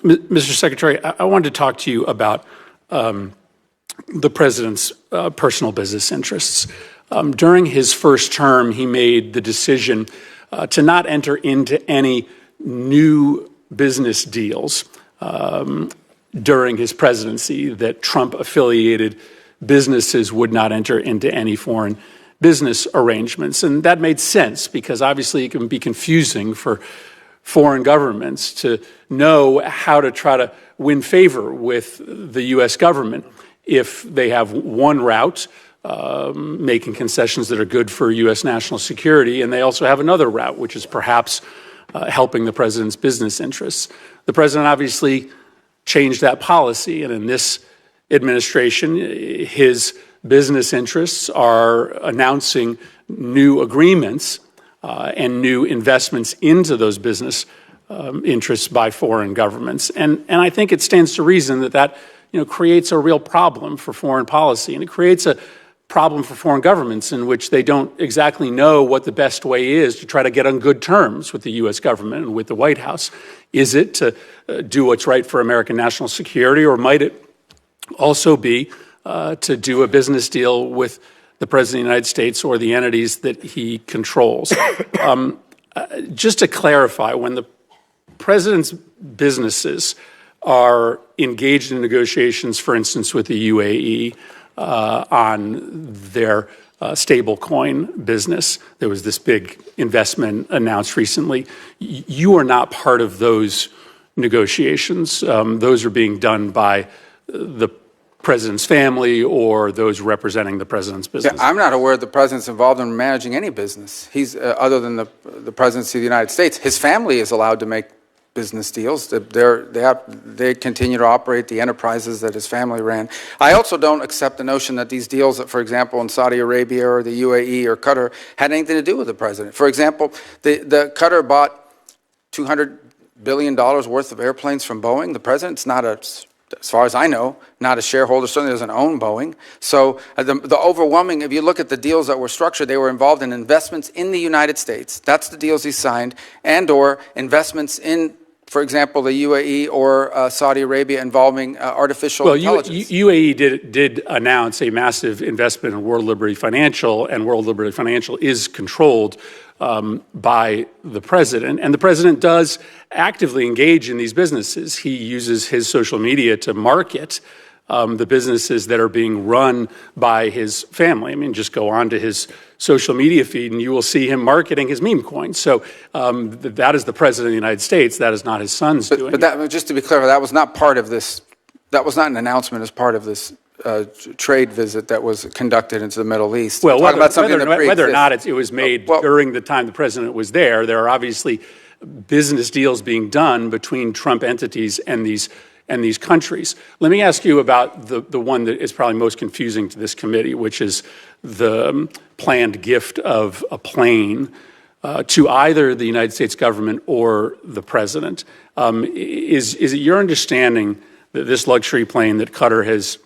Mr. Secretary, I wanted to talk to you about the president's personal business interests. During his first term, he made the decision to not enter into any new business deals during his presidency, that Trump-affiliated businesses would not enter into any foreign business arrangements. And that made sense because obviously it can be confusing for foreign governments to know how to try to win favor with the U.S. government if they have one route, making concessions that are good for U.S. national security, and they also have another route, which is perhaps helping the president's business interests. The president obviously changed that policy, and in this administration, his business interests are announcing new agreements and new investments into those business interests by foreign governments. And I think it stands to reason that creates a real problem for foreign policy, and it creates a problem for foreign governments in which they don't exactly know what the best way is to try to get on good terms with the U.S. government and with the White House. Is it to do what's right for American national security, or might it also be to do a business deal with the President of the United States or the entities that he controls? Just to clarify, when the President's businesses are engaged in negotiations, for instance, with the UAE on their stablecoin business, there was this big investment announced recently. You are not part of those negotiations. Those are being done by the president's family or those representing the president's business. Yeah, I'm not aware the president's involved in managing any business. He's other than the presidency of the United States. His family is allowed to make business deals. They continue to operate the enterprises that his family ran. I also don't accept the notion that these deals, that, for example, in Saudi Arabia or the UAE or Qatar, had anything to do with the president. For example, the Qatar bought $200 billion worth of airplanes from Boeing. The president's not as far as I know, not a shareholder, certainly doesn't own Boeing. So the overwhelming, if you look at the deals that were structured, they were involved in investments in the United States. That's the deals he signed, and or investments in, for example, the UAE or Saudi Arabia involving artificial intelligence. UAE did announce a massive investment in World Liberty Financial, and World Liberty Financial is controlled by the president. And the president does actively engage in these businesses. He uses his social media to market the businesses that are being run by his family. I mean, just go on to his social media feed and you will see him marketing his meme coins. So that is the president of the United States. That is not his son's doing. But that, just to be clear, that was not part of this. That was not an announcement as part of this trade visit that was conducted into the Middle East. Well, whether or not it was made during the time the president was there are obviously business deals being done between Trump entities and these countries. Let me ask you about the one that is probably most confusing to this committee, which is the planned gift of a plane to either the United States government or the president. Is it your understanding that this luxury plane that Qatar has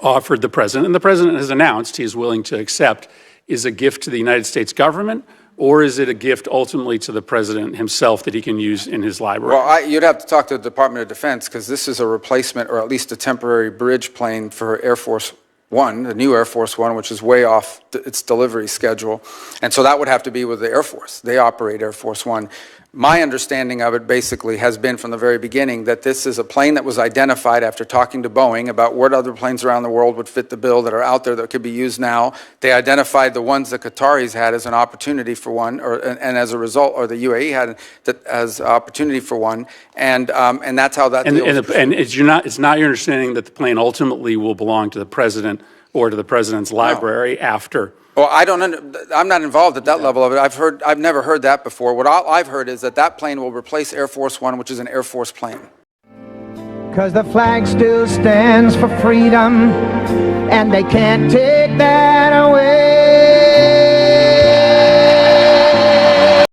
offered the president, and the president has announced he is willing to accept, is a gift to the United States government, or is it a gift ultimately to the president himself that he can use in his library? Well, you'd have to talk to the Department of Defense, because this is a replacement or at least a temporary bridge plane for Air Force One, the new Air Force One, which is way off its delivery schedule. And so that would have to be with the Air Force. They operate Air Force One. My understanding of it basically has been from the very beginning that this is a plane that was identified after talking to Boeing about what other planes around the world would fit the bill that are out there that could be used now. They identified the ones the Qataris had as an opportunity for one, and as a result, or the UAE had that as opportunity for one, and that's how that deal was. And it's not your understanding that the plane ultimately will belong to the president or to the president's library after. Well, I'm not involved at that level of it. I've never heard that before. What I've heard is that plane will replace Air Force One, which is an Air Force plane. Because the flag still stands for freedom, and they can't take that away.